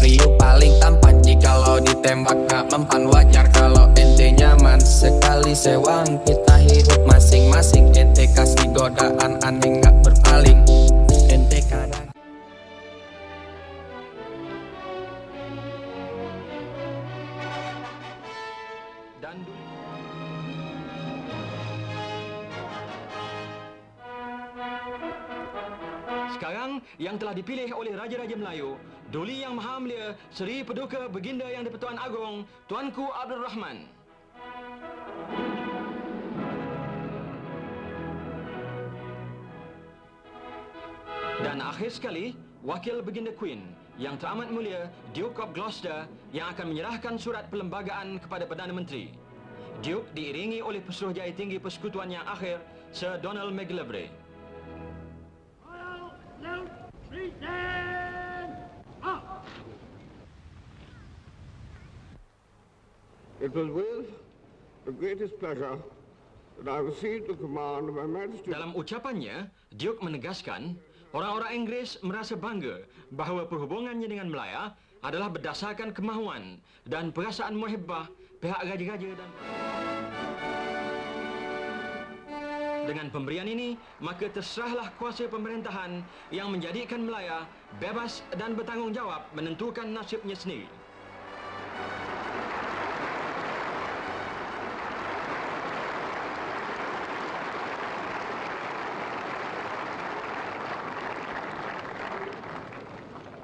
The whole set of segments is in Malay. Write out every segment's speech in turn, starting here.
Riuh paling tampan jikalau ditembak gak mempan. Wajar kalau ente nyaman sekali sewang. Kita hidup masing-masing, ente kasih godaan aneh gak berpaling. Ente kadang dan sekarang yang telah dipilih oleh Raja-Raja Melayu, Duli Yang Maha Mulia Seri Paduka Baginda Yang di-Pertuan Agong Tuanku Abdul Rahman. Dan akhir sekali, Wakil Baginda Queen Yang Teramat Mulia Duke of Gloucester yang akan menyerahkan surat perlembagaan kepada Perdana Menteri. Duke diiringi oleh Pesuruhjaya Tinggi Persekutuan yang akhir, Sir Donald McGillivray. It was with the greatest pleasure that I received the command of Her Majesty. Dalam ucapannya, Duke menegaskan orang-orang Inggeris merasa bangga bahawa perhubungannya dengan Melaya adalah berdasarkan kemahuan dan perasaan muhibbah pihak raja-raja dan dengan pemberian ini, maka terserahlah kuasa pemerintahan yang menjadikan Melaya bebas dan bertanggungjawab menentukan nasibnya sendiri.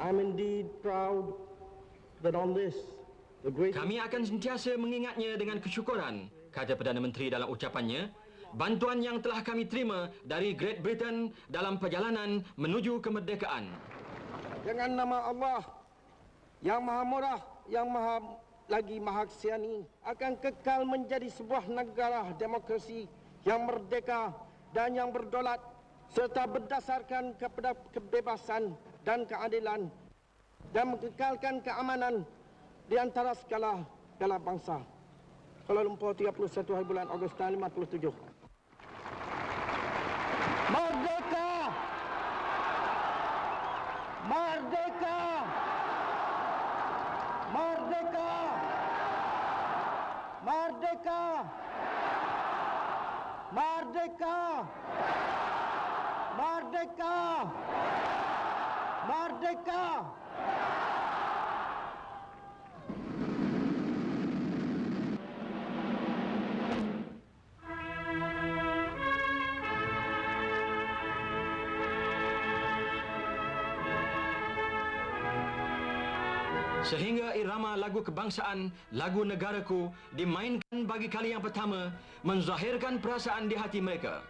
I'm indeed proud that on this, the great... Kami akan sentiasa mengingatnya dengan kesyukuran, kata Perdana Menteri dalam ucapannya, bantuan yang telah kami terima dari Great Britain dalam perjalanan menuju kemerdekaan. Dengan nama Allah yang Maha Murah, yang Maha Kasiani, akan kekal menjadi sebuah negara demokrasi yang merdeka dan yang berdaulat serta berdasarkan kepada kebebasan dan keadilan dan mengekalkan keamanan di antara segala bangsa. Kuala Lumpur, 31 hari bulan Ogos tahun 57. Merdeka! Merdeka! Merdeka! Merdeka! Merdeka! Merdeka! Merdeka! Sehingga irama lagu kebangsaan, lagu negaraku dimainkan bagi kali yang pertama, menzahirkan perasaan di hati mereka.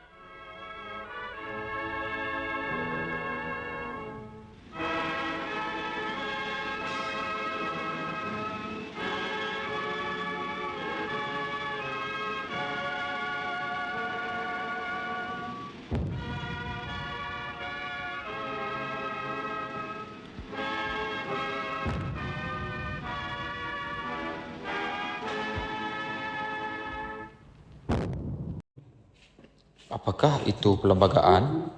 Apakah itu perlembagaan?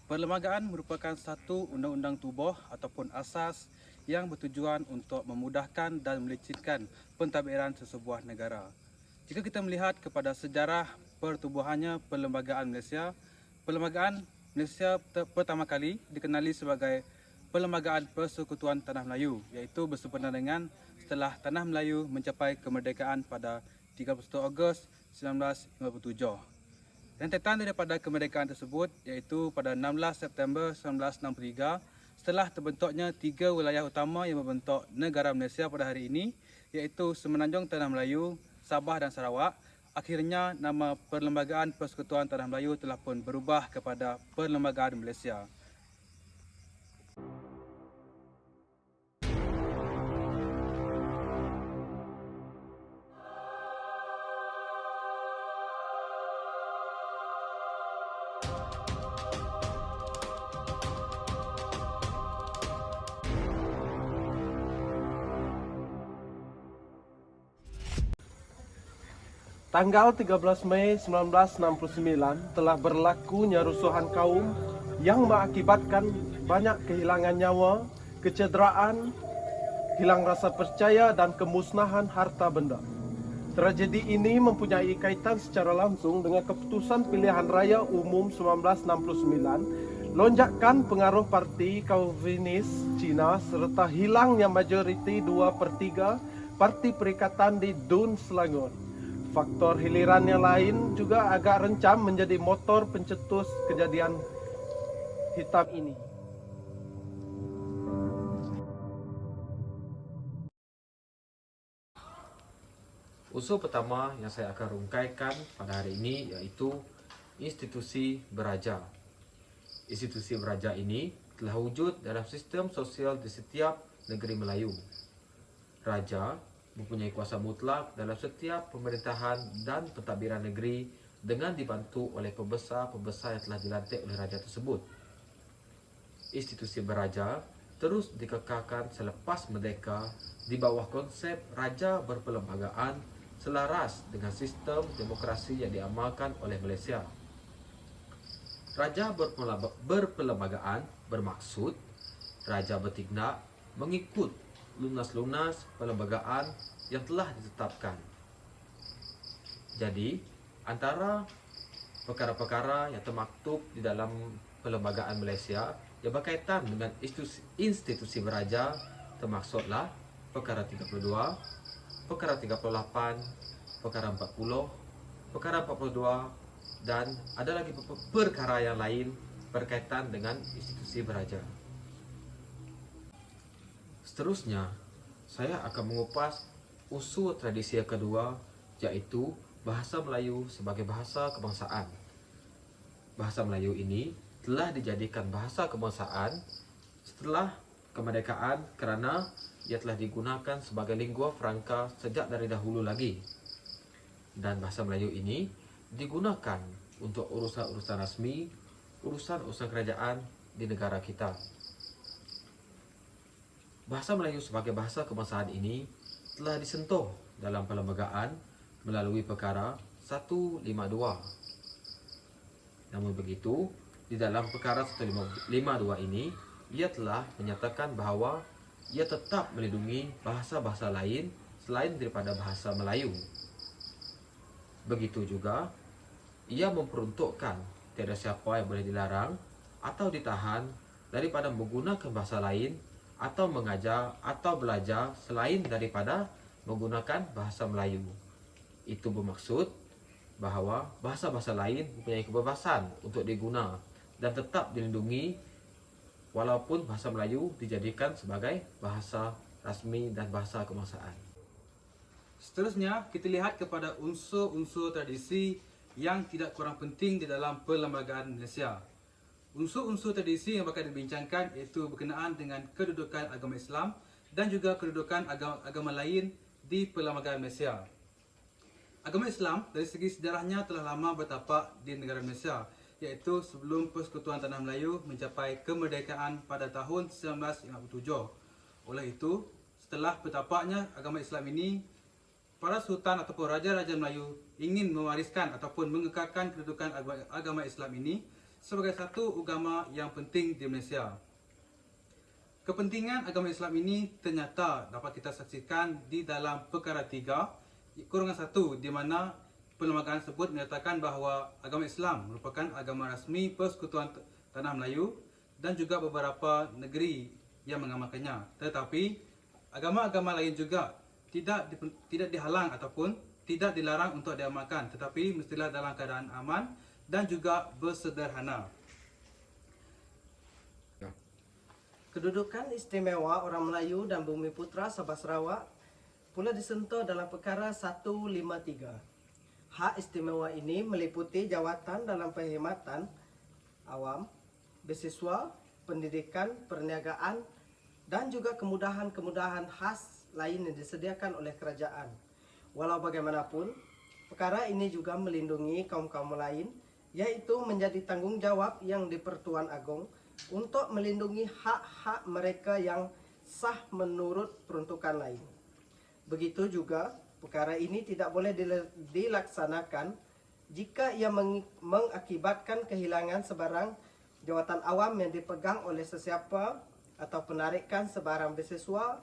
Perlembagaan merupakan satu undang-undang tubuh ataupun asas yang bertujuan untuk memudahkan dan melicitkan pentadbiran sesebuah negara. Jika kita melihat kepada sejarah pertubuhannya Perlembagaan Malaysia, Perlembagaan Malaysia pertama kali dikenali sebagai Perlembagaan Persekutuan Tanah Melayu, iaitu bersempena dengan setelah Tanah Melayu mencapai kemerdekaan pada 31 Ogos 1957. Rentetan daripada kemerdekaan tersebut iaitu pada 16 September 1963 setelah terbentuknya 3 wilayah utama yang membentuk negara Malaysia pada hari ini iaitu Semenanjung Tanah Melayu, Sabah dan Sarawak. Akhirnya nama Perlembagaan Persekutuan Tanah Melayu telah pun berubah kepada Perlembagaan Malaysia. Tanggal 13 Mei 1969 telah berlakunya rusuhan kaum yang mengakibatkan banyak kehilangan nyawa kecederaan, hilang rasa percaya dan kemusnahan harta benda. Tragedi ini mempunyai kaitan secara langsung dengan keputusan pilihan raya umum 1969, lonjakan pengaruh parti Calvinis Cina serta hilangnya majoriti 2/3 parti perikatan di Dun Selangor. Faktor hiliran yang lain juga agak rencam menjadi motor pencetus kejadian hitam ini. Unsur pertama yang saya akan rungkaikan pada hari ini iaitu institusi beraja. Institusi beraja ini telah wujud dalam sistem sosial di setiap negeri Melayu. Raja mempunyai kuasa mutlak dalam setiap pemerintahan dan pentadbiran negeri dengan dibantu oleh pembesar-pembesar yang telah dilantik oleh raja tersebut. Institusi beraja terus dikekalkan selepas merdeka di bawah konsep raja berperlembagaan selaras dengan sistem demokrasi yang diamalkan oleh Malaysia. Raja berperlembagaan bermaksud raja bertindak mengikut lunas-lunas perlembagaan yang telah ditetapkan. Jadi, antara perkara-perkara yang termaktub di dalam perlembagaan Malaysia yang berkaitan dengan institusi beraja termaksudlah perkara 32, perkara 38, perkara 40, perkara 42 dan ada lagi perkara yang lain berkaitan dengan institusi beraja. Seterusnya, saya akan mengupas unsur tradisi yang kedua iaitu bahasa Melayu sebagai bahasa kebangsaan. Bahasa Melayu ini telah dijadikan bahasa kebangsaan setelah kemerdekaan kerana ia telah digunakan sebagai lingua franca sejak dari dahulu lagi. Dan bahasa Melayu ini digunakan untuk urusan-urusan rasmi, urusan-urusan kerajaan di negara kita. Bahasa Melayu sebagai bahasa kebangsaan ini telah disentuh dalam perlembagaan melalui perkara 152. Namun begitu, di dalam perkara 152 ini, ia telah menyatakan bahawa ia tetap melindungi bahasa-bahasa lain selain daripada bahasa Melayu. Begitu juga, ia memperuntukkan tiada siapa yang boleh dilarang atau ditahan daripada menggunakan bahasa lain atau mengajar atau belajar selain daripada menggunakan bahasa Melayu. Itu bermaksud bahawa bahasa-bahasa lain mempunyai kebebasan untuk diguna dan tetap dilindungi walaupun bahasa Melayu dijadikan sebagai bahasa rasmi dan bahasa kebangsaan. Seterusnya, kita lihat kepada unsur-unsur tradisi yang tidak kurang penting di dalam perlembagaan Malaysia. Unsur-unsur tradisi yang bakal dibincangkan iaitu berkenaan dengan kedudukan agama Islam dan juga kedudukan agama lain di perlembagaan Malaysia. Agama Islam dari segi sejarahnya telah lama bertapak di negara Malaysia, iaitu sebelum Persekutuan Tanah Melayu mencapai kemerdekaan pada tahun 1957. Oleh itu, setelah bertapaknya agama Islam ini, para sultan ataupun raja-raja Melayu ingin mewariskan ataupun mengekalkan kedudukan agama Islam ini sebagai satu agama yang penting di Malaysia. Kepentingan agama Islam ini ternyata dapat kita saksikan di dalam perkara 3/1 di mana perlembagaan tersebut menyatakan bahawa agama Islam merupakan agama rasmi Persekutuan Tanah Melayu dan juga beberapa negeri yang mengamalkannya. Tetapi agama-agama lain juga tidak dihalang ataupun tidak dilarang untuk diamalkan, tetapi mestilah dalam keadaan aman dan juga bersederhana. Kedudukan istimewa orang Melayu dan Bumiputera Sabah Sarawak pula disentuh dalam perkara 153. Hak istimewa ini meliputi jawatan dalam perkhidmatan awam, beasiswa, pendidikan, perniagaan dan juga kemudahan-kemudahan khas lain yang disediakan oleh kerajaan. Walau bagaimanapun, perkara ini juga melindungi kaum-kaum lain, yaitu menjadi tanggungjawab yang di-Pertuan Agong untuk melindungi hak-hak mereka yang sah menurut peruntukan lain. Begitu juga, perkara ini tidak boleh dilaksanakan jika ia mengakibatkan kehilangan sebarang jawatan awam yang dipegang oleh sesiapa atau penarikan sebarang beasiswa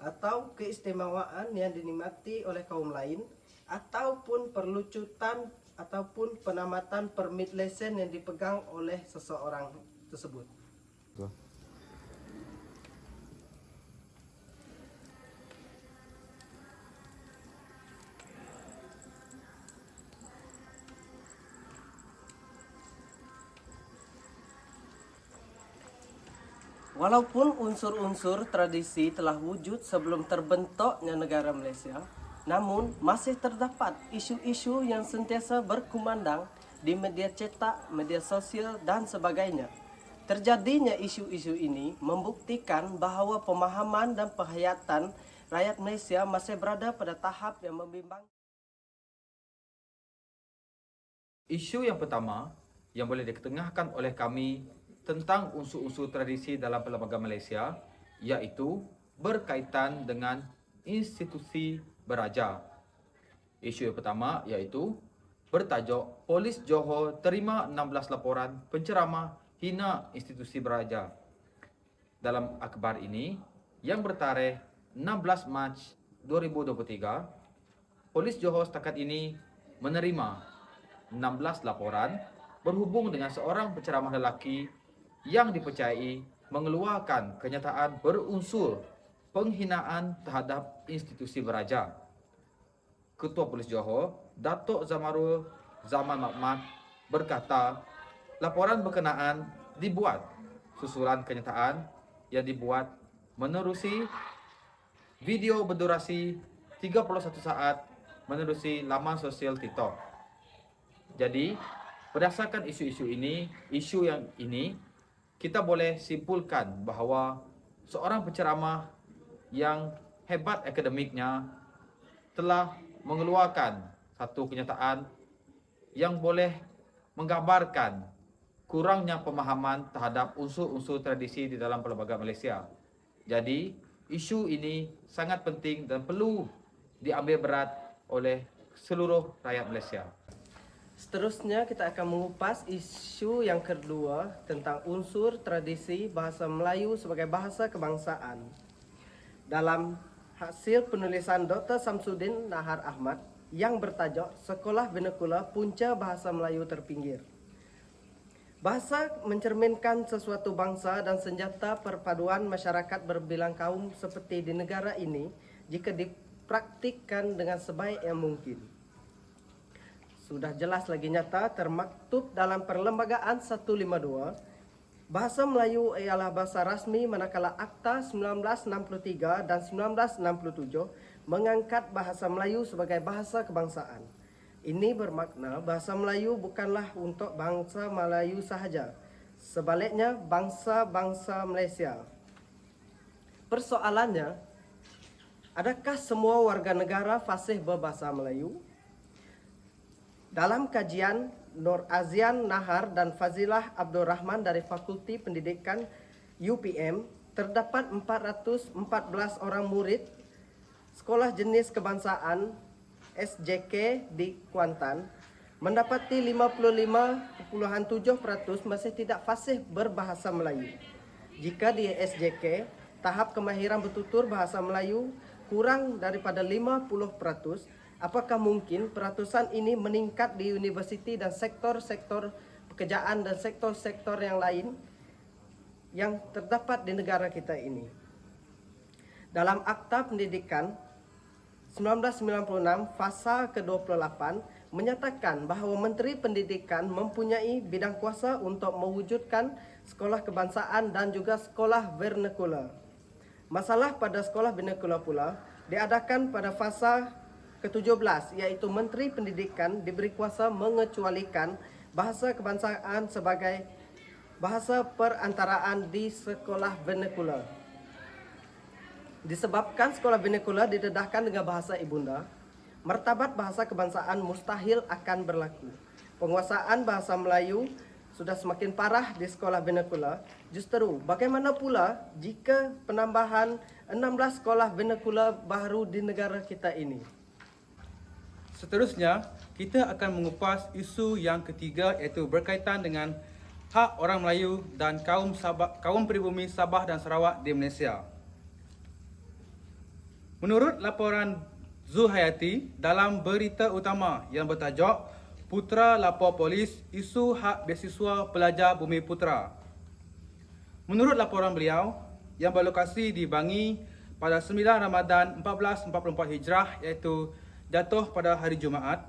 atau keistimewaan yang dinikmati oleh kaum lain, ataupun perlucutan ataupun penamatan permit lesen yang dipegang oleh seseorang tersebut. Walaupun unsur-unsur tradisi telah wujud sebelum terbentuknya negara Malaysia, namun masih terdapat isu-isu yang sentiasa berkumandang di media cetak, media sosial dan sebagainya. Terjadinya isu-isu ini membuktikan bahawa pemahaman dan penghayatan rakyat Malaysia masih berada pada tahap yang membimbang. Isu yang pertama yang boleh diketengahkan oleh kami tentang unsur-unsur tradisi dalam perlembagaan Malaysia iaitu berkaitan dengan institusi beraja. Isu yang pertama iaitu bertajuk Polis Johor terima 16 laporan penceramah hina institusi beraja. Dalam akhbar ini yang bertarikh 16 Mac 2023, Polis Johor setakat ini menerima 16 laporan berhubung dengan seorang penceramah lelaki yang dipercayai mengeluarkan kenyataan berunsur penghinaan terhadap institusi beraja. Ketua Polis Johor, Datuk Zamarul Zaman Mahmad berkata, laporan berkenaan dibuat susulan kenyataan yang dibuat menerusi video berdurasi 31 saat menerusi laman sosial TikTok. Jadi, berdasarkan isu yang ini, kita boleh simpulkan bahawa seorang penceramah yang hebat akademiknya telah mengeluarkan satu kenyataan yang boleh menggambarkan kurangnya pemahaman terhadap unsur-unsur tradisi di dalam perlembagaan Malaysia. Jadi, isu ini sangat penting dan perlu diambil berat oleh seluruh rakyat Malaysia. Seterusnya kita akan mengupas isu yang kedua tentang unsur tradisi bahasa Melayu sebagai bahasa kebangsaan. Dalam hasil penulisan Dr. Samsudin Nahar Ahmad yang bertajuk Sekolah Vernacular Punca Bahasa Melayu Terpinggir. Bahasa mencerminkan sesuatu bangsa dan senjata perpaduan masyarakat berbilang kaum seperti di negara ini jika dipraktikkan dengan sebaik yang mungkin. Sudah jelas lagi nyata termaktub dalam Perlembagaan 152, bahasa Melayu ialah bahasa rasmi manakala Akta 1963 dan 1967 mengangkat bahasa Melayu sebagai bahasa kebangsaan. Ini bermakna bahasa Melayu bukanlah untuk bangsa Melayu sahaja, sebaliknya bangsa-bangsa Malaysia. Persoalannya, adakah semua warga negara fasih berbahasa Melayu? Dalam kajian Nur Azian Nahar dan Fazilah Abdul Rahman dari Fakulti Pendidikan UPM, terdapat 414 orang murid Sekolah Jenis Kebangsaan SJK di Kuantan mendapati 55.7% masih tidak fasih berbahasa Melayu. Jika di SJK, tahap kemahiran bertutur bahasa Melayu kurang daripada 50%, apakah mungkin peratusan ini meningkat di universiti dan sektor-sektor pekerjaan dan sektor-sektor yang lain yang terdapat di negara kita ini? Dalam Akta Pendidikan 1996 Fasa ke-28 menyatakan bahawa Menteri Pendidikan mempunyai bidang kuasa untuk mewujudkan sekolah kebangsaan dan juga sekolah vernacular. Masalah pada sekolah vernacular pula diadakan pada fasa ke-17, iaitu Menteri Pendidikan diberi kuasa mengecualikan bahasa kebangsaan sebagai bahasa perantaraan di sekolah vernacular. Disebabkan sekolah vernacular didedahkan dengan bahasa ibunda, martabat bahasa kebangsaan mustahil akan berlaku. Penguasaan bahasa Melayu sudah semakin parah di sekolah vernacular. Justru, bagaimana pula jika penambahan 16 sekolah vernacular baru di negara kita ini? Seterusnya, kita akan mengupas isu yang ketiga iaitu berkaitan dengan hak orang Melayu dan kaum pribumi Sabah dan Sarawak di Malaysia. Menurut laporan Zulhayati dalam berita utama yang bertajuk Putra Lapor Polis Isu Hak Beasiswa Pelajar Bumi Putra. Menurut laporan beliau yang berlokasi di Bangi pada 9 Ramadan 1444 Hijrah iaitu jatuh pada hari Jumaat,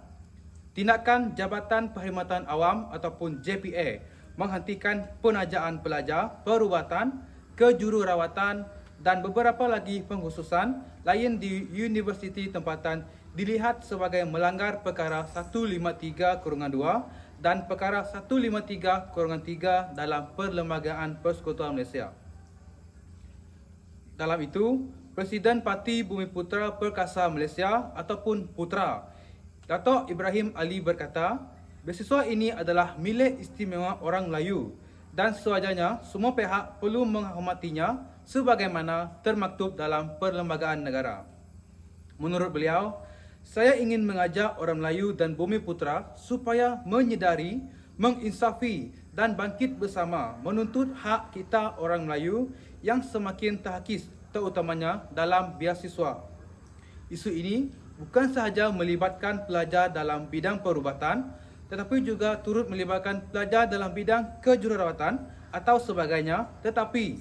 tindakan Jabatan Perkhidmatan Awam ataupun JPA menghentikan penajaan pelajar, perubatan, kejururawatan dan beberapa lagi pengkhususan lain di universiti tempatan dilihat sebagai melanggar perkara 153/2 dan perkara 153/3 dalam Perlembagaan Persekutuan Malaysia. Dalam itu, Presiden Parti Bumi Putra Perkasa Malaysia ataupun Putra, Datuk Ibrahim Ali berkata, beasiswa ini adalah milik istimewa orang Melayu dan sewajarnya semua pihak perlu menghormatinya sebagaimana termaktub dalam Perlembagaan Negara. Menurut beliau, saya ingin mengajak orang Melayu dan Bumi Putra supaya menyedari, menginsafi dan bangkit bersama menuntut hak kita orang Melayu yang semakin terhakis terutamanya dalam beasiswa. Isu ini bukan sahaja melibatkan pelajar dalam bidang perubatan tetapi juga turut melibatkan pelajar dalam bidang kejururawatan atau sebagainya, tetapi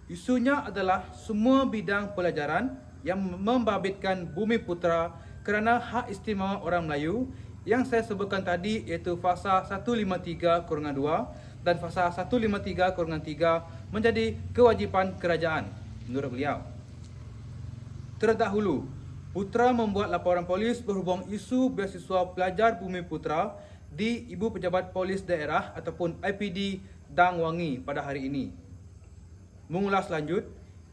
isunya adalah semua bidang pelajaran yang membabitkan Bumi Putra kerana hak istimewa orang Melayu yang saya sebutkan tadi iaitu Fasa 153/2 dan Fasa 153/3 menjadi kewajipan kerajaan menurut beliau. Terdahulu, Putra membuat laporan polis berhubung isu beasiswa pelajar Bumi Putra di Ibu Pejabat Polis Daerah ataupun IPD Dang Wangi pada hari ini. Mengulas lanjut,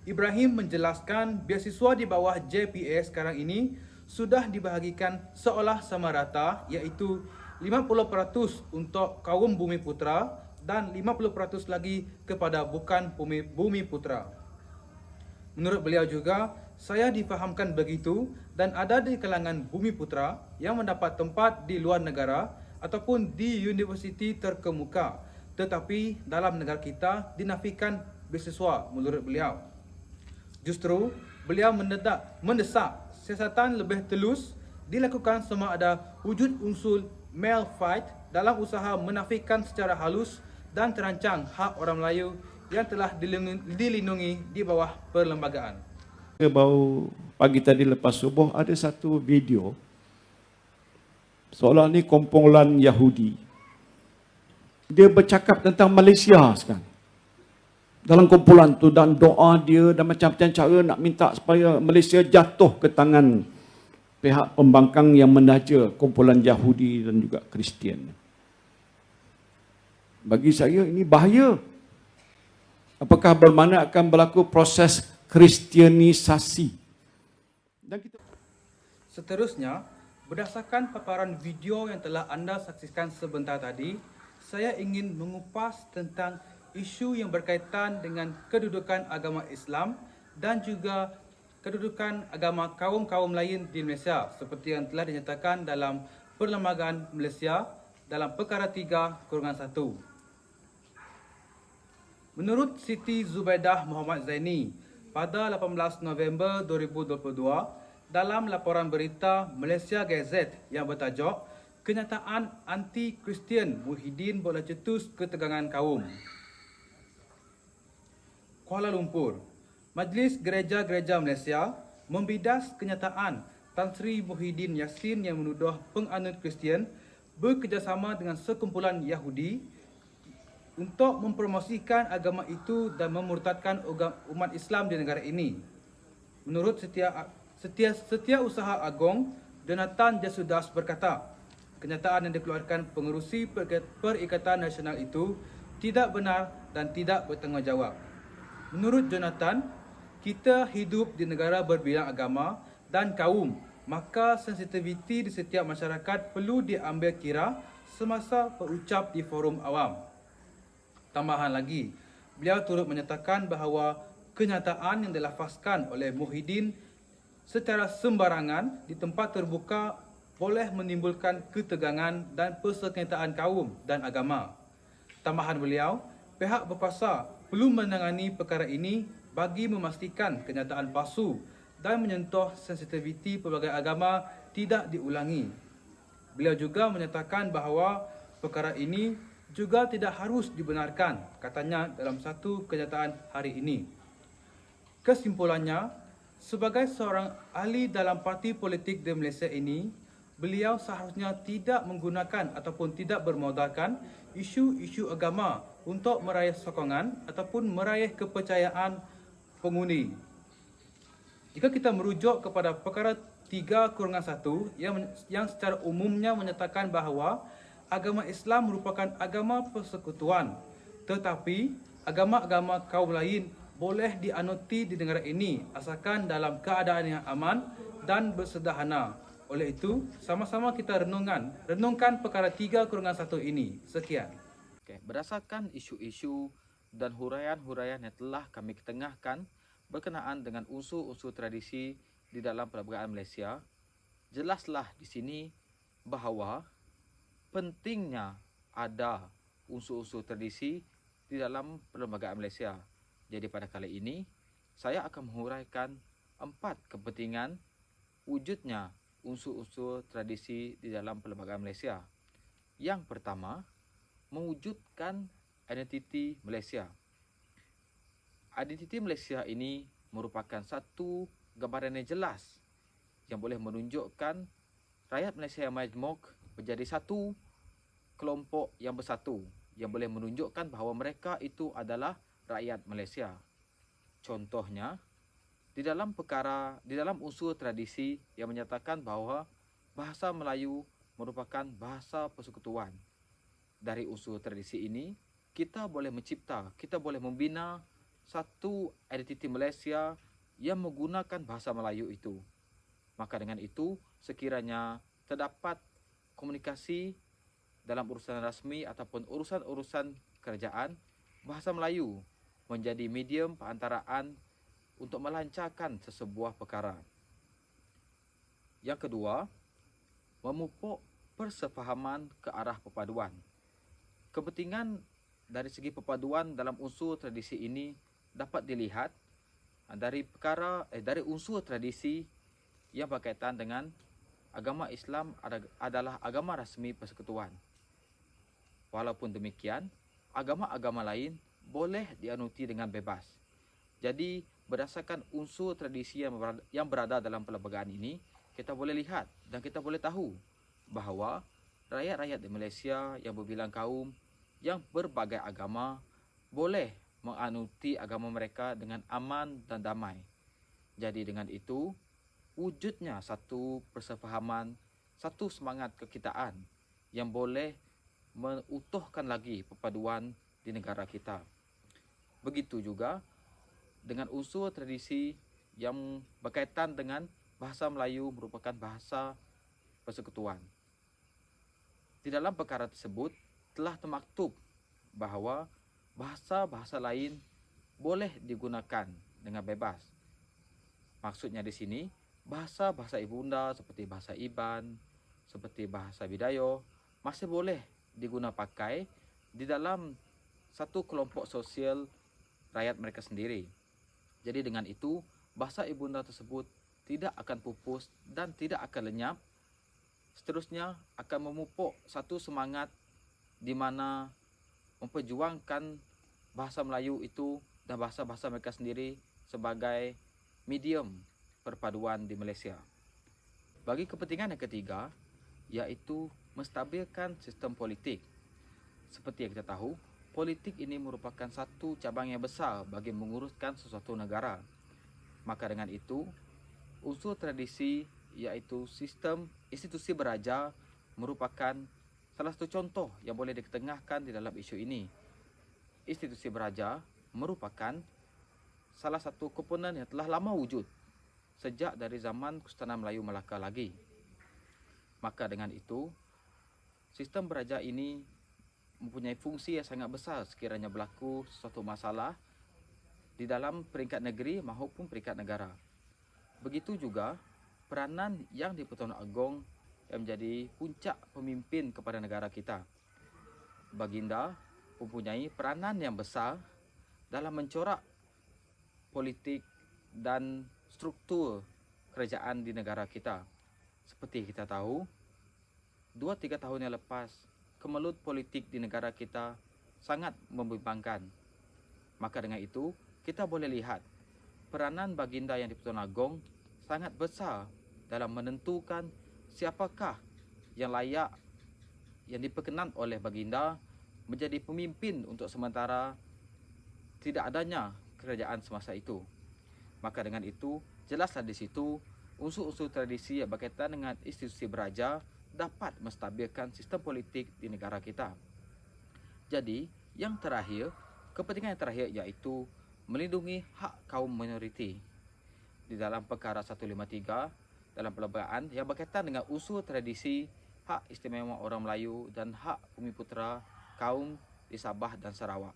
Ibrahim menjelaskan beasiswa di bawah JPA sekarang ini sudah dibahagikan seolah sama rata iaitu 50% untuk kaum Bumi Putra dan 50% lagi kepada bukan Bumi Putra. Menurut beliau juga, saya difahamkan begitu dan ada di kalangan Bumi Putra yang mendapat tempat di luar negara ataupun di universiti terkemuka tetapi dalam negara kita dinafikan beasiswa menurut beliau. Justru, beliau mendesak siasatan lebih telus dilakukan sama ada wujud unsur male fight dalam usaha menafikan secara halus dan terancang hak orang Melayu yang telah dilindungi di bawah perlembagaan. Baru pagi tadi lepas subuh ada satu video seolah ni kumpulan Yahudi. Dia bercakap tentang Malaysia sekarang. Dalam kumpulan tu dan doa dia dan macam-macam cara nak minta supaya Malaysia jatuh ke tangan pihak pembangkang yang menaja kumpulan Yahudi dan juga Kristian. Bagi saya ini bahaya. Apakah bermakna akan berlaku proses kristianisasi? Dan kita seterusnya, berdasarkan paparan video yang telah anda saksikan sebentar tadi, saya ingin mengupas tentang isu yang berkaitan dengan kedudukan agama Islam dan juga kedudukan agama kaum-kaum lain di Malaysia seperti yang telah dinyatakan dalam Perlembagaan Malaysia dalam Perkara 3/1. Menurut Siti Zubaidah Muhammad Zaini, pada 18 November 2022, dalam laporan berita Malaysia Gazette yang bertajuk Kenyataan Anti-Kristian Muhyiddin Bola Cetus Ketegangan Kaum. Kuala Lumpur, Majlis Gereja-Gereja Malaysia membidas kenyataan Tan Sri Muhyiddin Yassin yang menuduh penganut Kristian bekerjasama dengan sekumpulan Yahudi untuk mempromosikan agama itu dan memurtadkan umat Islam di negara ini. Menurut Setiausaha Agong, Jonathan Jasudas berkata, kenyataan yang dikeluarkan pengerusi Perikatan Nasional itu tidak benar dan tidak bertanggungjawab. Menurut Jonathan, kita hidup di negara berbidang agama dan kaum, maka sensitiviti di setiap masyarakat perlu diambil kira semasa berucap di forum awam. Tambahan lagi, beliau turut menyatakan bahawa kenyataan yang dilafazkan oleh Muhyiddin secara sembarangan di tempat terbuka boleh menimbulkan ketegangan dan persengketaan kaum dan agama. Tambahan beliau, pihak berkuasa perlu menangani perkara ini bagi memastikan kenyataan palsu dan menyentuh sensitiviti pelbagai agama tidak diulangi. Beliau juga menyatakan bahawa perkara ini juga tidak harus dibenarkan, katanya dalam satu kenyataan hari ini. Kesimpulannya, sebagai seorang ahli dalam parti politik di Malaysia ini, beliau seharusnya tidak menggunakan ataupun tidak bermodalkan isu-isu agama untuk meraih sokongan ataupun meraih kepercayaan pengundi. Jika kita merujuk kepada perkara 3-1 yang secara umumnya menyatakan bahawa agama Islam merupakan agama persekutuan, tetapi agama-agama kaum lain boleh dianuti di negara ini asalkan dalam keadaan yang aman dan bersederhana. Oleh itu, sama-sama kita renungkan perkara 3-1 ini. Sekian. Berdasarkan isu-isu dan huraian-huraian yang telah kami ketengahkan berkenaan dengan unsur-unsur tradisi di dalam perlembagaan Malaysia, jelaslah di sini bahawa pentingnya ada unsur-unsur tradisi di dalam perlembagaan Malaysia. Jadi pada kali ini, saya akan menghuraikan 4 kepentingan wujudnya unsur-unsur tradisi di dalam perlembagaan Malaysia. Yang pertama, mewujudkan identiti Malaysia. Identiti Malaysia ini merupakan satu gambaran yang jelas yang boleh menunjukkan rakyat Malaysia yang majmuk menjadi satu kelompok yang bersatu, yang boleh menunjukkan bahawa mereka itu adalah rakyat Malaysia. Contohnya, di dalam unsur tradisi yang menyatakan bahawa bahasa Melayu merupakan bahasa persekutuan. Dari unsur tradisi ini, kita boleh membina satu identiti Malaysia yang menggunakan bahasa Melayu itu. Maka dengan itu, sekiranya terdapat komunikasi dalam urusan rasmi ataupun urusan-urusan kerajaan, bahasa Melayu menjadi medium perantaraan untuk melancarkan sesebuah perkara. Yang kedua, memupuk persefahaman ke arah perpaduan. Kepentingan dari segi perpaduan dalam unsur tradisi ini dapat dilihat dari unsur tradisi yang berkaitan dengan agama Islam adalah agama rasmi persekutuan. Walaupun demikian, agama-agama lain boleh dianuti dengan bebas. Jadi, berdasarkan unsur tradisi yang berada dalam perlembagaan ini, kita boleh lihat dan kita boleh tahu bahawa rakyat-rakyat di Malaysia yang berbilang kaum, yang berbagai agama, boleh menganuti agama mereka dengan aman dan damai. Jadi dengan itu, wujudnya satu persefahaman, satu semangat kekitaan yang boleh mengutuhkan lagi perpaduan di negara kita. Begitu juga dengan unsur tradisi yang berkaitan dengan bahasa Melayu merupakan bahasa persekutuan. Di dalam perkara tersebut telah termaktub bahawa bahasa-bahasa lain boleh digunakan dengan bebas. Maksudnya di sini, bahasa-bahasa ibunda seperti bahasa Iban, seperti bahasa Bidayo masih boleh digunakan pakai di dalam satu kelompok sosial rakyat mereka sendiri. Jadi dengan itu, bahasa ibunda tersebut tidak akan pupus dan tidak akan lenyap. Seterusnya akan memupuk satu semangat di mana memperjuangkan bahasa Melayu itu dan bahasa-bahasa mereka sendiri sebagai medium perpaduan di Malaysia. Bagi kepentingan yang ketiga, iaitu menstabilkan sistem politik. Seperti yang kita tahu, politik ini merupakan satu cabang yang besar bagi menguruskan sesuatu negara. Maka dengan itu, unsur tradisi iaitu sistem institusi beraja merupakan salah satu contoh yang boleh diketengahkan di dalam isu ini. Institusi beraja merupakan salah satu komponen yang telah lama wujud sejak dari zaman Kesultanan Melayu Melaka lagi. Maka dengan itu, sistem beraja ini mempunyai fungsi yang sangat besar sekiranya berlaku sesuatu masalah di dalam peringkat negeri maupun peringkat negara. Begitu juga peranan yang di-Pertuan Agong yang menjadi puncak pemimpin kepada negara kita. Baginda mempunyai peranan yang besar dalam mencorak politik dan struktur kerajaan di negara kita. Seperti kita tahu, 2-3 tahun yang lepas, kemelut politik di negara kita sangat membimbangkan. Maka dengan itu, kita boleh lihat peranan baginda yang di-Pertuan Agong sangat besar dalam menentukan siapakah yang layak, yang diperkenan oleh baginda menjadi pemimpin untuk sementara tidak adanya kerajaan semasa itu. Maka dengan itu, jelaslah di situ unsur-unsur tradisi yang berkaitan dengan institusi beraja dapat menstabilkan sistem politik di negara kita. Jadi, yang terakhir, kepentingan yang terakhir iaitu melindungi hak kaum minoriti. Di dalam perkara 153, dalam perlembagaan yang berkaitan dengan unsur tradisi, hak istimewa orang Melayu dan hak Bumiputera kaum di Sabah dan Sarawak.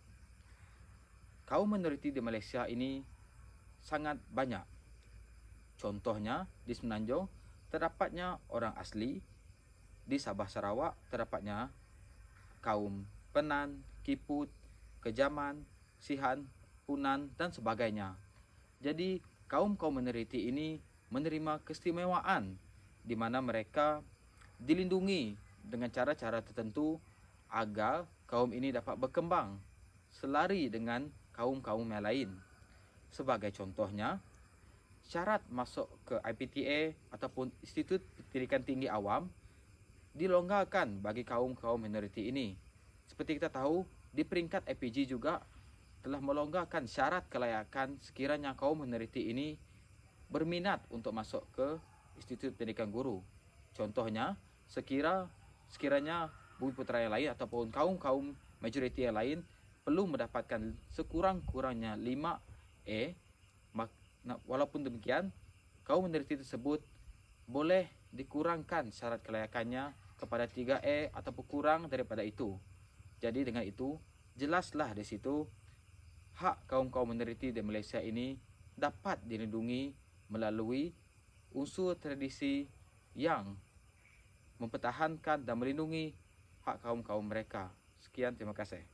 Kaum minoriti di Malaysia ini sangat banyak. Contohnya, di Semenanjung terdapatnya orang asli, di Sabah Sarawak terdapatnya kaum Penan, Kiput, Kejaman, Sihan, Punan dan sebagainya. Jadi, kaum-kaum minoriti ini menerima keistimewaan di mana mereka dilindungi dengan cara-cara tertentu agar kaum ini dapat berkembang selari dengan kaum-kaum yang lain. Sebagai contohnya, syarat masuk ke IPTA ataupun Institut Pendidikan Tinggi Awam dilonggarkan bagi kaum-kaum minoriti ini. Seperti kita tahu, di peringkat IPG juga telah melonggarkan syarat kelayakan sekiranya kaum minoriti ini berminat untuk masuk ke Institut Pendidikan Guru. Contohnya, sekiranya Bumiputera yang lain ataupun kaum-kaum majoriti yang lain perlu mendapatkan sekurang-kurangnya 5A, walaupun demikian, kaum minoriti tersebut boleh dikurangkan syarat kelayakannya kepada 3A ataupun kurang daripada itu. Jadi dengan itu, jelaslah di situ hak kaum-kaum minoriti di Malaysia ini dapat dilindungi melalui unsur tradisi yang mempertahankan dan melindungi hak kaum-kaum mereka. Sekian, terima kasih.